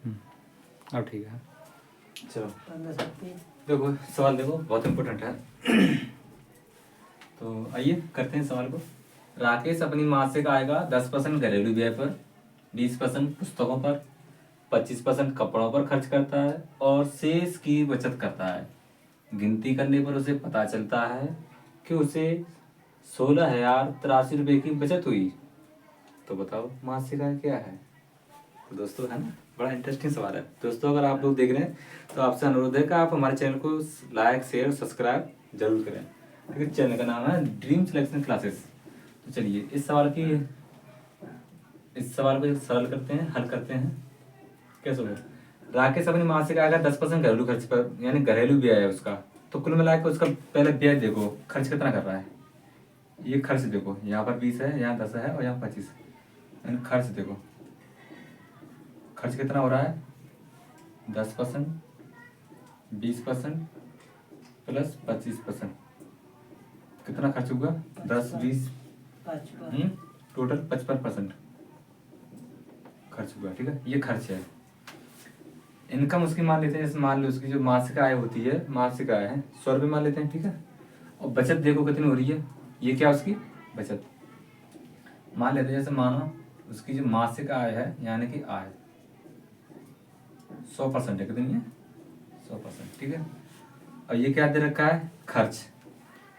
अब ठीक है। चलो 1530। देखो सवाल देखो, बहुत इम्पोर्टेंट है। तो आइए करते हैं सवाल को। राकेश अपनी मासिक आय का 10% घरेलू व्यय पर, 20% पुस्तकों पर, 25% कपड़ों पर खर्च करता है और शेष की बचत करता है। गिनती करने पर उसे पता चलता है कि उसे 16,083 रुपये की बचत हुई। तो बताओ मासिक आय क्या है? तो दोस्तों है ना, बड़ा इंटरेस्टिंग सवाल है दोस्तों। अगर आप लोग देख रहे हैं तो आपसे अनुरोध है कि आप हमारे चैनल को लाइक शेयर सब्सक्राइब जरूर करें। ठीक है, चैनल का नाम है ड्रीम सिलेक्शन क्लासेस। तो चलिए इस सवाल को सरल करते हैं, हल करते हैं। कैसे होगा? राकेश अपनी मासिक आय का 10% घरेलू खर्च पर, यानी घरेलू व्यय है उसका। तो कुल मिला के उसका पहले व्यय देखो, खर्च कितना कर रहा है। ये खर्च देखो, यहाँ पर 20 है, यहाँ 10 है और यहाँ 25। यानी खर्च देखो, खर्च कितना हो रहा है? 10%, 20% प्लस 25%। कितना खर्च होगा? 10, 20, 55। टोटल 55% खर्च हुआ। ठीक है, ये खर्च है। इनकम उसकी मान लेते हैं, जैसे मान लो उसकी जो मासिक आय होती है, मासिक आय है 100 रुपये मान लेते हैं। ठीक है, और बचत देखो कितनी हो रही है। ये क्या उसकी बचत मान लेते हैं। जैसे मानो उसकी जो मासिक आय है, यानी कि आय 100% है। कितनी है? 100%। ठीक है, और ये क्या दे रखा है? खर्च।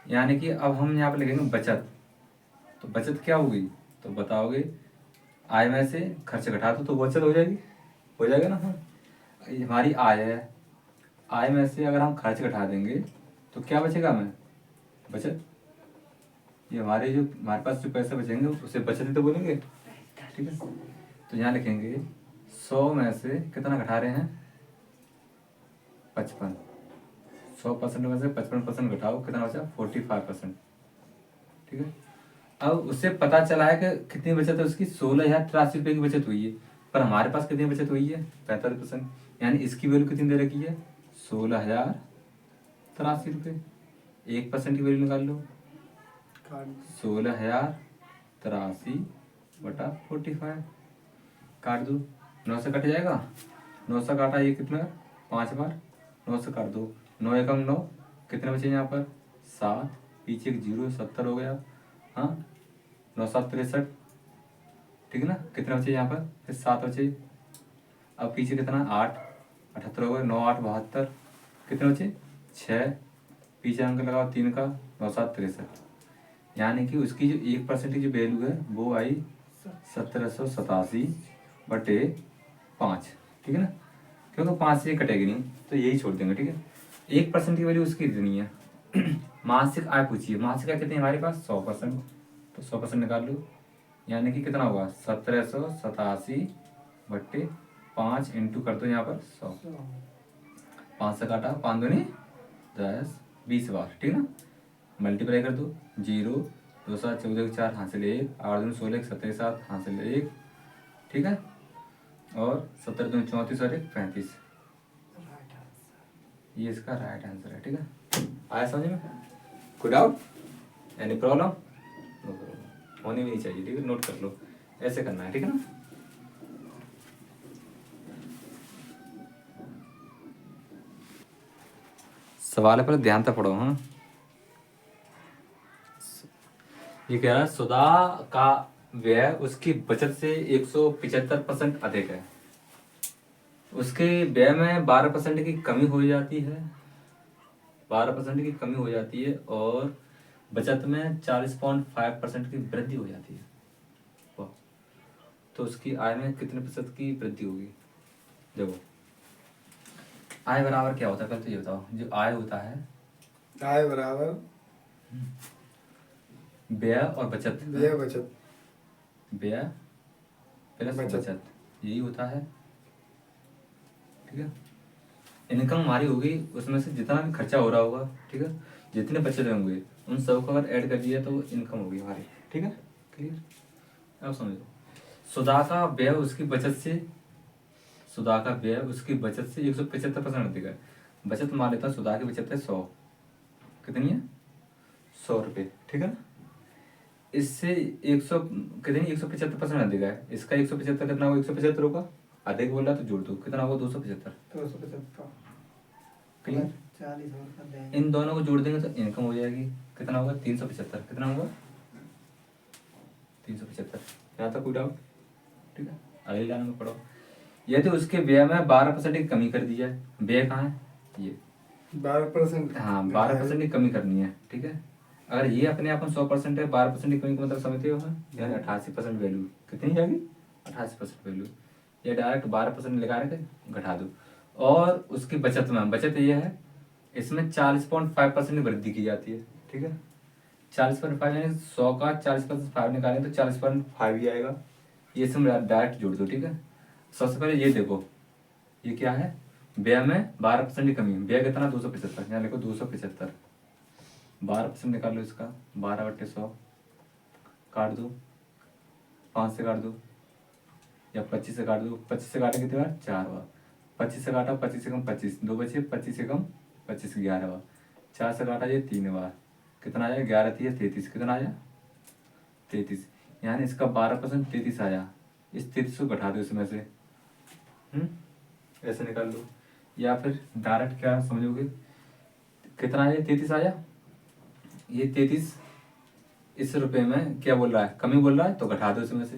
यानी कि अब हम यहाँ पे लिखेंगे बचत। तो बचत क्या होगी? तो बताओगे, आय में से खर्च घटा दो तो बचत हो जाएगी। हो जाएगा ना? हाँ, ये हमारी आय है। आय में से अगर हम खर्च घटा देंगे तो क्या बचेगा हमें? बचत। ये हमारे पास जो पैसे बचेंगे उसे बचत ही तो बोलेंगे। ठीक है, तो यहाँ लिखेंगे 100 में से कितना घटा रहे हैं? 55। 100% में से 55% घटाओ, कितना बचा? 45%। ठीक है, अब उससे पता चला है कि कितनी बचत है उसकी? 16,083 रुपये की बचत हुई है। पर हमारे पास कितनी बचत हुई है? 45%। यानी इसकी वैल्यू कितनी दे रखी है? 16,083 रुपये। 1% की वैल्यू निकाल लो। 16,083/45 काट दो। 9 से कट जाएगा। 9 से काटा, ये कितना? 5 बार। 9 से काट दो, 9 एकम 9। कितने बचे यहाँ पर? 7। पीछे एक 0, 70 हो गया। हाँ, 9 7 63। ठीक है ना? कितने बचे यहाँ पर? फिर 7 बचे। अब पीछे कितना? 8, 78 हो गए। 9 8 72। कितने बचे? 6। पीछे अंक लगाओ 3 का। 9 7 63। यानी कि उसकी जो 1% की जो वैल्यू है वो आई 1787/5। ठीक है ना? क्योंकि 5 से ये कटेगी नहीं तो यही छोड़ देंगे। ठीक है, 1% की वैल्यू उसकी इतनी है। मासिक आय पूछिए, मासिक आय कितनी है हमारे पास? 100%। तो 100% निकाल लो। यानी कि कितना होगा? 1787/5 इंटू कर दो यहाँ पर 100। 5 से काटा, 5 दूनी 10, 20 बार। ठीक है ना? मल्टीप्लाई कर दो। 0, 2 7 14 4 हासिल 1, 8 दूनी 16 17 7 हासिल 1। ठीक है, और 17 दूनी 34 और 1 35। ये इसका राइट आंसर है। ठीक है, आया समझ में? कोई doubt? Any problem? No problem, होनी भी नहीं चाहिए। ठीक है, नोट कर लो, ऐसे करना है। ठीक है ना? सवाल पर ध्यान से पढ़ो। हाँ, ये कह रहा है सुधा का व्यय उसकी बचत से 175% अधिक है। उसके व्यय में 12% की कमी हो जाती है। 12% की कमी हो जाती है और बचत में 40.5% की वृद्धि हो जाती है। वाह, तो उसकी आय में कितने प्रतिशत की वृद्धि होगी? देखो, आय बराबर क्या होता है पहले तो ये बताओ। जो आय होता है, आय बराबर व्यय और बचत। व्यय बचत। व्यय प्लस बचत। बचत, यही होता है। ठीक है, इनकम हमारी होगी, उसमें से जितना भी खर्चा हो रहा होगा, ठीक है, जितने बचे होंगे उन सबको अगर ऐड कर दिया तो इनकम होगी हमारी। ठीक है, क्लियर? अब समझो, सुधा का व्यय उसकी बचत से, सुधा का व्यय उसकी बचत से 175% अधिक है। बचत मान लेता हूँ, सुधा की बचत है 100। कितनी है? 100 रुपये। ठीक है ना? इससे 100 कितनी? 175% अधिक है। इसका 175 कितना होगा? 175 होगा। अधिक बोल रहा तो जोड़ दो, कितना होगा 275। 275 क्लियर? 40 और कर देंगे। इन दोनों को जोड़ देंगे तो इनकम हो जाएगी, कितना होगा 375। कितना होगा 375। यहाँ तक कोई डाउट? ठीक है, अगली लाइन में पढ़ो। यदि उसके व्यय में 12% की कमी कर दी जाए, व्यय कहाँ है ये, 12%। हाँ 12% की कमी करनी है, ठीक है। अगर ये अपने आप में 100% है, 12% की कमी का मतलब समझते हो ना, यानी 88% वैल्यू कितनी जाएगी, 88% वैल्यू। ये डायरेक्ट 12% लगा रहे थे, घटा दो। और उसकी बचत में, बचत ये है, इसमें 40.5% की वृद्धि की जाती है, ठीक है। 40.5 यानी 100 का 40% निकालें तो 40.5 ही आएगा। ये इसमें डायरेक्ट जोड़ दो, ठीक है। सबसे पहले ये देखो, ये क्या है, व्यय में 12% की कमी। व्यय कितना 275, यहाँ लिखो 275। 12% निकाल लो इसका, 12/100 काट दो, 5 से काट दो या 25 से काट दो। 25 से काटे कितनी बार, 4 बार। 25 से काटा, 25 से कम 25, 2 बचे, 25 से कम 25, 11 बार। 4 से काटा ये 3 बार, कितना आया 11 3 33, कितना आया 33। यानी इसका 12% 33 आया। इस 33 को घटा दो इसमें से, ऐसे निकाल लो। या फिर डायरेक्ट क्या समझोगे, कितना आया 33 आया, ये 33 इस रुपए में क्या बोल रहा है, कमी बोल रहा है, तो घटा दो इसमें से।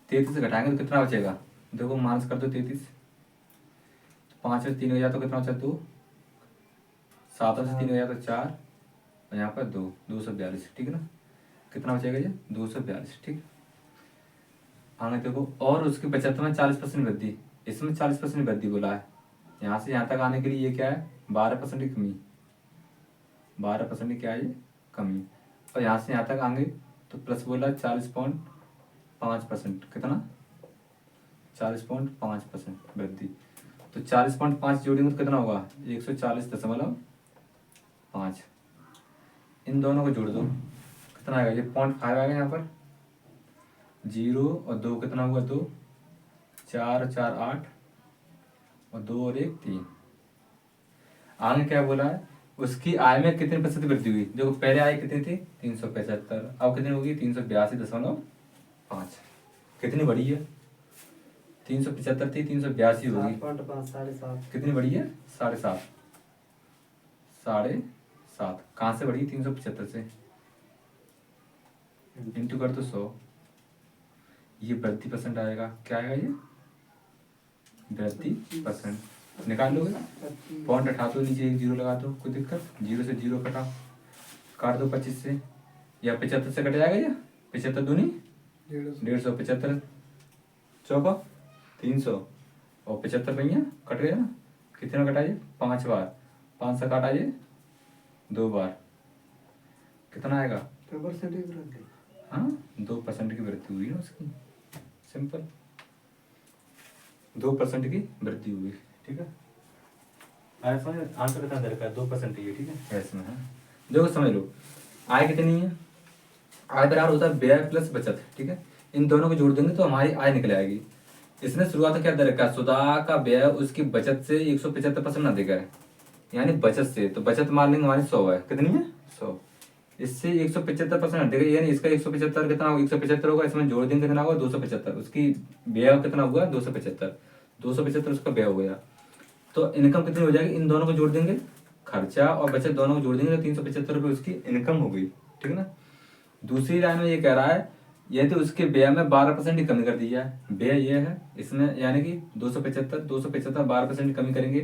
33 से घटाएंगे तो कितना बचेगा, देखो माइनस कर दो 33, 5 से 3 हो जाए तो कितना बचा 2, 7 से 3 हो जाए तो 4, और यहाँ पर 2, 242, ठीक है ना। कितना बचेगा ये 242, ठीक। आगे देखो, और उसकी बचत में 40% वृद्धि, इसमें 40% वृद्धि बोला है। यहाँ से यहाँ तक आने के लिए ये क्या है, 12% की कमी, 12% की क्या है ये कमी। और यहाँ से यहाँ तक आएंगे तो प्लस बोला 40.5%, कितना 40.5% वृद्धि। तो 40.5 जोड़ेंगे तो कितना होगा 140.5। इन दोनों को जोड़ दो, कितना आएगा, ये 0.5 आएगा यहाँ पर, 0 और 2 कितना हुआ 2, 4 और 4 8, और 2 और 1 3। आगे क्या बोला है, उसकी आय में कितने प्रतिशत वृद्धि हुई। देखो पहले आय कितनी थी 375, अब कितनी होगी 382.5। कितनी बड़ी है, 375 थी 382 होगी, 7.5 7.5। कितनी बड़ी है 7.5, 7.5 कहाँ से बढ़ी 375 से, इंटू कर तो 100, ये वृद्धि परसेंट आएगा, क्या आएगा ये वृद्धि परसेंट। निकाल लोगे, पॉइंट हटा दो, नीचे एक जीरो लगा दो, कोई दिक्कत, 0 से 0 कटा, काट दो 25 से, या 75 से कट जाएगा, या 75 दूनी 150, 75 चौका 300, और 75 भैया कट गया ना, कितना कटा ये 5 बार, 5 से काटा ये 2 बार, कितना आएगा 2% की वृद्धि। हाँ 2% की वृद्धि हुई ना उसकी, सिंपल 2% की वृद्धि हुई, ठीक है। ऐसा आंसर कितना दे रखा है 2% ही है, ठीक है ऐसे में है। देखो समझ लो, आय कितनी है, आय बराबर होता है व्यय प्लस बचत, ठीक है। इन दोनों को जोड़ देंगे तो हमारी आय निकल आएगी। इसने शुरुआत में क्या दे रखा है, सुधा का व्यय उसकी बचत से 175% अधिक है, यानी बचत से, तो बचत मान लेंगे हमारी 100 है, कितनी है 100, इससे 175% अधिक है, यानी इसका 175 कितना होगा 175 होगा, इसमें जोड़ देंगे कितना होगा 275, उसकी व्यय कितना हुआ 275, 275 उसका व्यय हो गया। तो इनकम कितनी हो जाएगी, इन दोनों को जोड़ देंगे, खर्चा और बचत दोनों को जोड़ देंगे तो 375 रुपये उसकी इनकम हो गई, ठीक है ना। दूसरी लाइन में ये कह रहा है, यह तो उसके व्यय में 12% की कमी कर दी है, व्यय ये है इसमें, यानी कि 275 12% की कमी करेंगे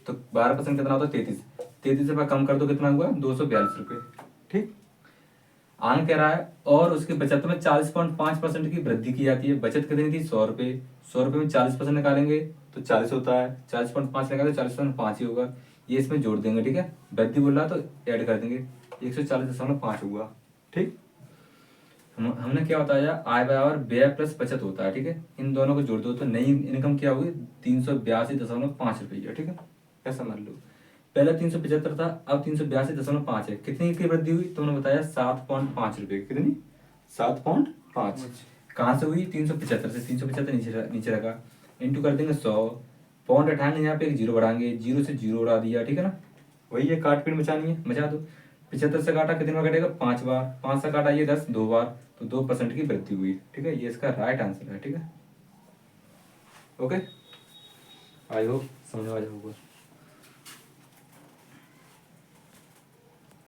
तो 12% कितना होता है 33 रुपये कम कर दो, कितना हुआ 242 रुपये, ठीक। आगे कह रहा है, और उसकी बचत में 40.5% की वृद्धि की जाती है। बचत कितनी थी 100 रुपये, 100 रुपये में 40% निकालेंगे तो 40 होता है, 40.5 लगाएंगे तो 40.5 ही होगा, ये इसमें जोड़ देंगे, ठीक है। वृद्धि बोल रहा तो ऐड कर देंगे, 140.5 हुआ, ठीक। हमने क्या बताया, आय बराबर व्यय प्लस बचत होता है, ठीक है। इन दोनों को जोड़ दो तो नई इनकम क्या होगी 382.5 रुपये, ठीक है, ऐसा मान लो। पहले 375 था, अब 382.5 है, कितनी की वृद्धि हुई तुमने बताया 7.5 रुपये, कितनी 7.5, कहाँ से हुई 375 से, 375 नीचे रखा, इंटू कर देंगे 100, पॉइंट उठाएंगे यहाँ पे एक जीरो बढ़ाएंगे, 0 से 0 उड़ा दिया, ठीक है ना। वही है काट पीट मचानी है, मचा दो। 75 से काटा कितने बार कटेगा 5 बार, 5 से काटा ये 10 2 बार, तो 2% की वृद्धि हुई, ठीक है। ये इसका राइट आंसर है, ठीक है। ओके, आई होप समझ में आ जाए होगा।